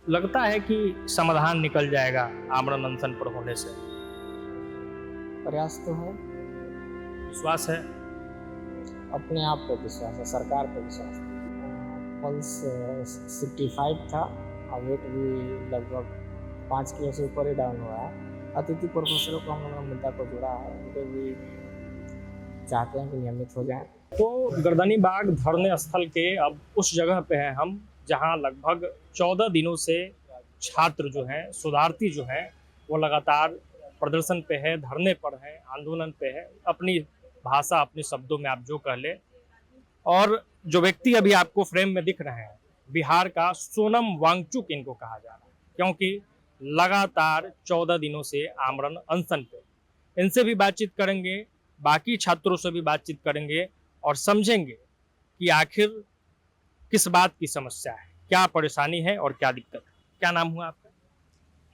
लगता है कि समाधान निकल जाएगा आमरण अनशन पर होने से। प्रयास तो है। विश्वास है। अपने आप पे विश्वास है, सरकार पे विश्वास है। पल्स 65 था और वेट भी लगभग 5 किलो से ऊपर ही डाउन हुआ है। अतिथि प्रोफेसरों को हम लोगों ने मुद्दा को जोड़ा है, उनको भी चाहते हैं कि नियमित हो जाएं। तो गर्दनी बाग धरने स्थल के अब उस जगह पे हैं हम जहां लगभग 14 दिनों से छात्र जो हैं, शोधार्थी जो हैं, वो लगातार प्रदर्शन पे है, धरने पर है, आंदोलन पे है। अपनी भाषा, अपने शब्दों में आप जो कह ले। और जो व्यक्ति अभी आपको फ्रेम में दिख रहे हैं, बिहार का सोनम वांगचुक इनको कहा जा रहा है, क्योंकि लगातार 14 दिनों से आमरण अनशन पे। इनसे भी बातचीत करेंगे, बाकी छात्रों से भी बातचीत करेंगे और समझेंगे कि आखिर किस बात की समस्या है, क्या परेशानी है और क्या दिक्कत है। क्या नाम हुआ आपका?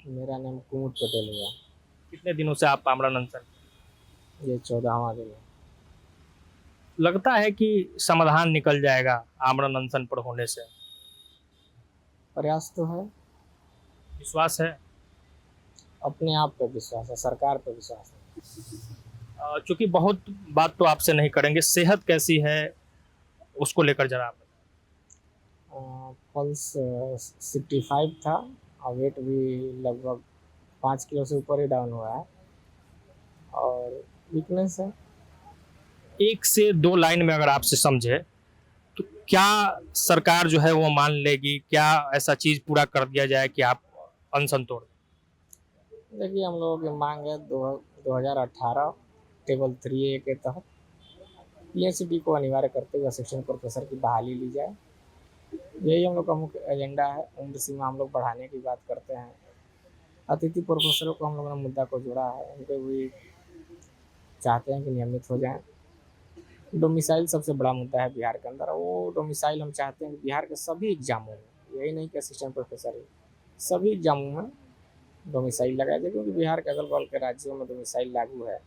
मेरा नाम कुमुद पटेल हुआ। कितने दिनों से आप आमरण अनशन? ये 14वां दिन है। लगता है कि समाधान निकल जाएगा आमरण अनशन पर होने से। प्रयास तो है। विश्वास है। अपने आप पे विश्वास है, सरकार पे विश्वास है। चूंकि बहुत बात तो आपसे नहीं करेंगे, सेहत कैसी है उसको लेकर जरा आप बताएं। पल्स 65 था और वेट भी लगभग 5 किलो से ऊपर ही डाउन हुआ है और वीकनेस है। एक से दो लाइन में अगर आपसे समझे तो क्या सरकार जो है वो मान लेगी? क्या ऐसा चीज पूरा कर दिया जाए कि आप अनशन तोड़ दें? देखिए, हम लोगों की मांग है 2018 टेबल 3A के तहत पीएचडी को अनिवार्य करते हुए असिस्टेंट प्रोफेसर की बहाली ली जाए। यही हम लोग का मुख्य एजेंडा है। उम्र सीमा हम लोग बढ़ाने की बात करते हैं। अतिथि प्रोफेसरों को हम लोगों ने मुद्दा को जोड़ा है, उनको भी चाहते हैं कि नियमित हो जाएं। डोमिसाइल सबसे बड़ा मुद्दा है बिहार के अंदर। वो डोमिसाइल हम चाहते हैं कि बिहार के सभी एग्जामों में, यही नहीं कि असिस्टेंट प्रोफेसर ही, सभी एग्जामों में डोमिसाइल लगाया जाए, क्योंकि बिहार के अगल बगल के राज्यों में डोमिसाइल लागू है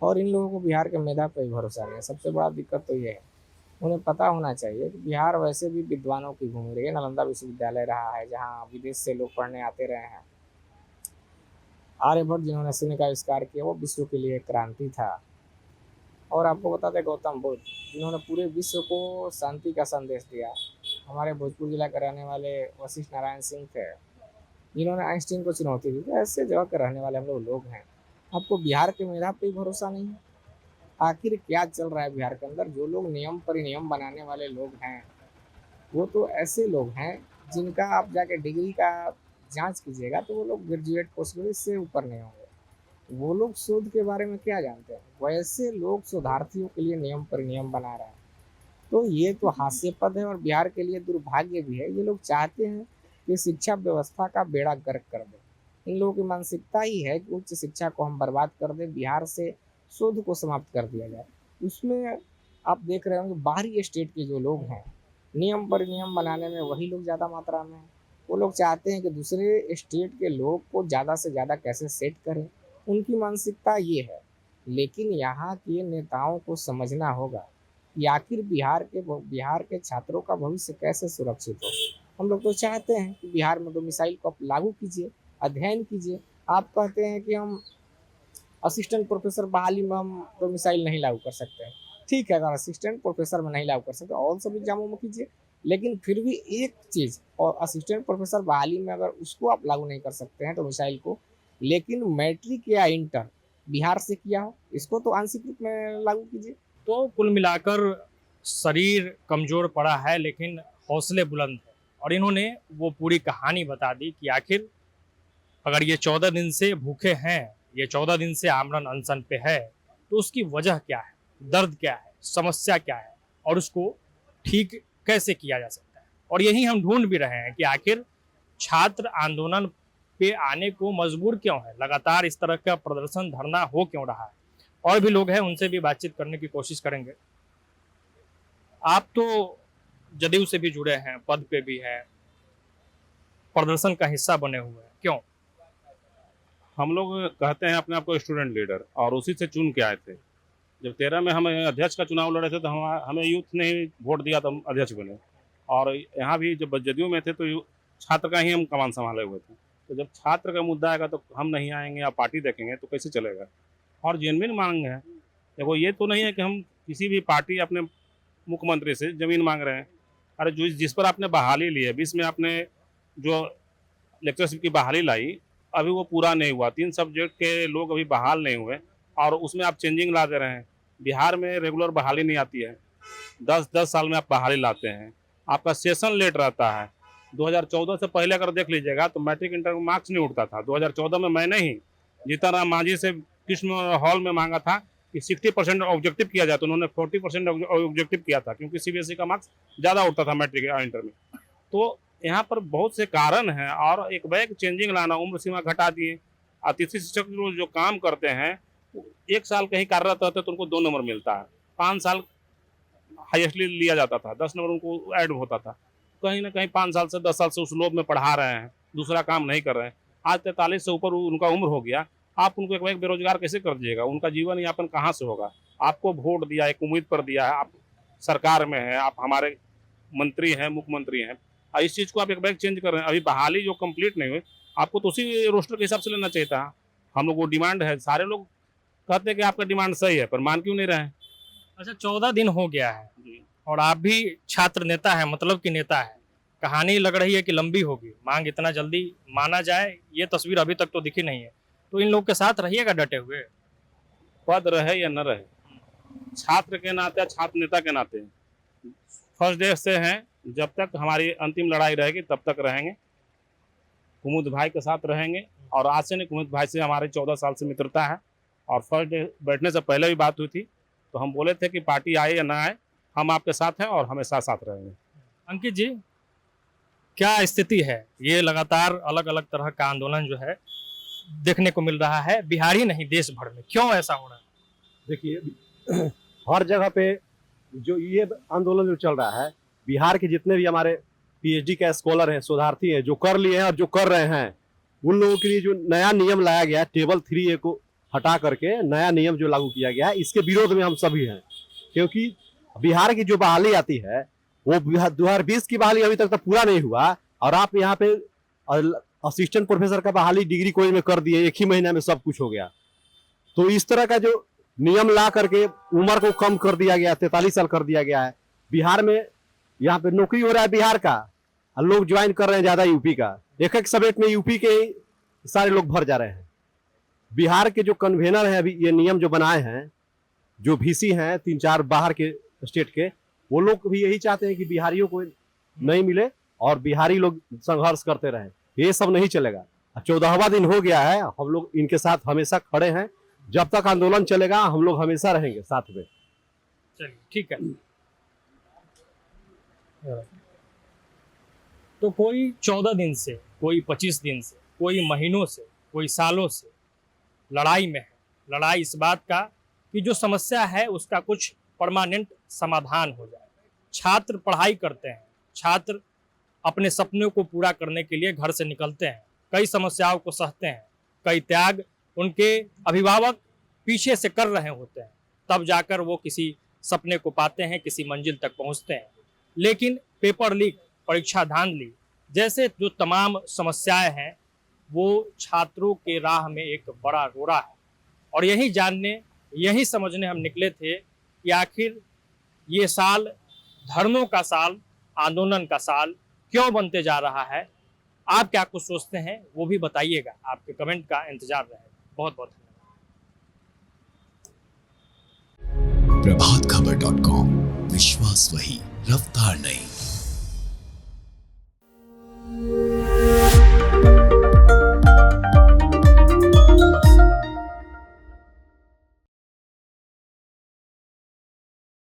और इन लोगों को बिहार के मेधा पर ही भरोसा नहीं है। सबसे बड़ा दिक्कत तो ये है। उन्हें पता होना चाहिए कि बिहार वैसे भी विद्वानों की भूमि रही है। नालंदा विश्वविद्यालय रहा है जहाँ विदेश से लोग पढ़ने आते रहे हैं। आर्यभट्ट जिन्होंने शून्य का आविष्कार किया, वो विश्व के लिए क्रांति था। और आपको बता दें, गौतम बुद्ध जिन्होंने पूरे विश्व को शांति का संदेश दिया, हमारे भोजपुर जिला के रहने वाले वशिष्ठ नारायण सिंह थे, जिन्होंने आइंस्टीन को चुनौती दी। तो ऐसे जगह के रहने वाले हम लोग हैं। आपको बिहार के मेधा पे ही भरोसा नहीं है? आखिर क्या चल रहा है बिहार के अंदर? जो लोग नियम परिनियम बनाने वाले लोग हैं, वो तो ऐसे लोग हैं जिनका आप जाके डिग्री का जांच कीजिएगा तो वो लोग ग्रेजुएट पोस्ट ग्रेजुएट से ऊपर नहीं होंगे। वो लोग शोध के बारे में क्या जानते हैं? वैसे लोग शोधार्थियों के लिए नियम परिनियम बना रहे हैं। तो ये तो हास्यास्पद है और बिहार के लिए दुर्भाग्य भी है। ये लोग चाहते हैं कि शिक्षा व्यवस्था का बेड़ा गर्क कर दें। इन लोगों की मानसिकता ही है कि उच्च शिक्षा को हम बर्बाद कर दें, बिहार से शोध को समाप्त कर दिया जाए। उसमें आप देख रहे होंगे बाहरी स्टेट के जो लोग हैं, नियम परिनियम बनाने में वही लोग ज़्यादा मात्रा में हैं। वो लोग चाहते हैं कि दूसरे स्टेट के लोग को ज़्यादा से ज़्यादा कैसे सेट करें। उनकी मानसिकता ये है। लेकिन यहाँ के नेताओं को समझना होगा कि आखिर बिहार के छात्रों का भविष्य कैसे सुरक्षित हो। हम लोग तो चाहते हैं कि बिहार में डोमिसाइल को लागू कीजिए, अध्ययन कीजिए। आप कहते हैं कि हम असिस्टेंट प्रोफेसर बहाली में हम डोमिसाइल नहीं लागू कर सकते हैं। ठीक है, अगर असिस्टेंट प्रोफेसर में नहीं लागू कर सकते और सभी एग्जामों में कीजिए। लेकिन फिर भी एक चीज़, और असिस्टेंट प्रोफेसर बहाली में अगर उसको आप लागू नहीं कर सकते हैं डोमिसाइल को, लेकिन मैट्रिक या इंटर बिहार से किया हो, इसको तो आंशिक रूप में लागू कीजिए। तो कुल मिलाकर शरीर कमजोर पड़ा है लेकिन हौसले बुलंद है। और इन्होंने वो पूरी कहानी बता दी कि आखिर अगर ये 14 दिन से भूखे हैं, ये 14 दिन से आमरण अनशन पे है, तो उसकी वजह क्या है, दर्द क्या है, समस्या क्या है और उसको ठीक कैसे किया जा सकता है। और यही हम ढूंढ भी रहे हैं कि आखिर छात्र आंदोलन पे आने को मजबूर क्यों है, लगातार इस तरह का प्रदर्शन धरना हो क्यों रहा है। और भी लोग हैं, उनसे भी बातचीत करने की कोशिश करेंगे। आप तो जदयू से भी जुड़े हैं, पद पे भी हैं, प्रदर्शन का हिस्सा बने हुए हैं, क्यों? हम लोग कहते हैं अपने आप को स्टूडेंट लीडर और उसी से चुन के आए थे। जब 13 में हम अध्यक्ष का चुनाव लड़े थे तो हमें यूथ ने ही वोट दिया तो हम अध्यक्ष बने। और यहाँ भी जब जदयू में थे तो छात्र का ही हम कमान संभाले हुए थे। तो जब छात्र का मुद्दा आएगा तो हम नहीं आएंगे या पार्टी देखेंगे तो कैसे चलेगा। और जेन्युइन मांग है, देखो ये तो नहीं है कि हम किसी भी पार्टी अपने मुख्यमंत्री से ज़मीन मांग रहे हैं। अरे जो जिस पर आपने बहाली ली है, बीच में आपने जो लेक्चरशिप की बहाली लाई, अभी वो पूरा नहीं हुआ। 3 सब्जेक्ट के लोग अभी बहाल नहीं हुए और उसमें आप चेंजिंग ला दे रहे हैं। बिहार में रेगुलर बहाली नहीं आती है, 10-10 साल में आप बहाली लाते हैं। आपका सेशन लेट रहता है। 2014 से पहले अगर देख लीजिएगा तो मैट्रिक इंटर में मार्क्स नहीं उठता था। 2014 में मैंने ही जीतन राम मांझी से कृष्ण हॉल में मांगा था कि 60% ऑब्जेक्टिव किया जाए, तो उन्होंने 40% ऑब्जेक्टिव किया था, क्योंकि सीबीएसई का मार्क्स ज़्यादा उठता था मैट्रिक या इंटर में। तो यहाँ पर बहुत से कारण हैं और एक बैग चेंजिंग लाना, उम्र सीमा घटा दिए। अतिथि शिक्षक जो काम करते हैं 1 साल कहीं कार्यरत रहते तो उनको 2 नंबर मिलता है। 5 साल हाईएस्टली लिया जाता था, 10 नंबर उनको ऐड होता था। कहीं ना कहीं 5 साल से 10 साल से उस लोभ में पढ़ा रहे हैं, दूसरा काम नहीं कर रहे हैं। आज 43 से ऊपर उनका उम्र हो गया, आप उनको एक बेरोजगार कैसे कर दीजिएगा? उनका जीवन यापन कहाँ से होगा? आपको वोट दिया, एक उम्मीद पर दिया है, आप सरकार में हैं, आप हमारे मंत्री हैं, मुख्यमंत्री हैं, और इस चीज़ को आप एक बैग चेंज कर रहे हैं। अभी बहाली जो कंप्लीट नहीं हुई, आपको तो उसी रोस्टर के हिसाब से लेना चाहिए था। हम लोग वो डिमांड है, सारे लोग कहते हैं कि आपका डिमांड सही है, पर मान क्यों नहीं रहे हैं? अच्छा, 14 दिन हो गया है और आप भी छात्र नेता है, मतलब कि नेता है। कहानी लग रही है कि लंबी होगी, मांग इतना जल्दी माना जाए ये तस्वीर अभी तक तो दिखी नहीं है। तो इन लोग के साथ रहिएगा डटे हुए। पद रहे या न रहे, छात्र के नाते, छात्र नेता के नाते फर्स्ट डे से हैं, जब तक हमारी अंतिम लड़ाई रहेगी तब तक रहेंगे। कुमुद भाई के साथ रहेंगे, और आज से नहीं, कुमुद भाई से हमारे 14 साल से मित्रता है। और फर्स्ट डे बैठने से पहले भी बात हुई थी, तो हम बोले थे कि पार्टी आए या ना आए, हम आपके साथ हैं और हमेशा साथ रहेंगे। अंकित जी, क्या स्थिति है? ये लगातार अलग अलग तरह का आंदोलन जो है देखने को मिल रहा है, बिहार ही नहीं देश भर में, क्यों ऐसा हो रहा है? देखिए, हर जगह पे जो ये आंदोलन जो चल रहा है, बिहार के जितने भी हमारे पीएचडी के स्कॉलर हैं, शोधार्थी हैं, जो कर लिए हैं और जो कर रहे हैं, उन लोगों के लिए जो नया नियम लाया गया है, टेबल 3A को हटा करके नया नियम जो लागू किया गया है, इसके विरोध में हम सभी हैं। क्योंकि बिहार की जो बहाली आती है वो 2020 की बहाली अभी तक तो पूरा नहीं हुआ, और आप यहाँ पे असिस्टेंट प्रोफेसर का बहाली डिग्री कॉलेज में कर दिए, 1 ही महीना में सब कुछ हो गया। तो इस तरह का जो नियम ला करके उम्र को कम कर दिया गया, 43 साल कर दिया गया है। बिहार में यहाँ पे नौकरी हो रहा है बिहार का, और लोग ज्वाइन कर रहे हैं ज्यादा यूपी का। एक सब्जेक्ट में यूपी के सारे लोग भर जा रहे हैं। बिहार के जो कन्वेनर हैं, अभी ये नियम जो बनाए हैं, जो VC हैं 3-4 बाहर के स्टेट के, वो लोग भी यही चाहते हैं कि बिहारियों को नहीं मिले और बिहारी लोग संघर्ष करते रहें। ये सब नहीं चलेगा। 14वां दिन हो गया है, हम लोग इनके साथ हमेशा खड़े हैं। जब तक आंदोलन चलेगा हम लोग हमेशा रहेंगे साथ में। चलिए, ठीक है। तो कोई 14 दिन से, कोई 25 दिन से, कोई महीनों से, कोई सालों से लड़ाई में है। लड़ाई इस बात का कि जो समस्या है उसका कुछ परमानेंट समाधान हो जाए। छात्र पढ़ाई करते हैं, छात्र अपने सपनों को पूरा करने के लिए घर से निकलते हैं, कई समस्याओं को सहते हैं, कई त्याग उनके अभिभावक पीछे से कर रहे होते हैं, तब जाकर वो किसी सपने को पाते हैं, किसी मंजिल तक पहुंचते हैं। लेकिन पेपर लीक, परीक्षा धांधली जैसे जो तमाम समस्याएं हैं, वो छात्रों के राह में एक बड़ा रोड़ा है। और यही जानने, यही समझने हम निकले थे कि आखिर ये साल धरनों का साल, आंदोलन का साल क्यों बनते जा रहा है। आप क्या कुछ सोचते हैं वो भी बताइएगा, आपके कमेंट का इंतजार रहेगा। बहुत बहुत धन्यवाद। प्रभातखबर.com, विश्वास वही, रफ्तार नहीं।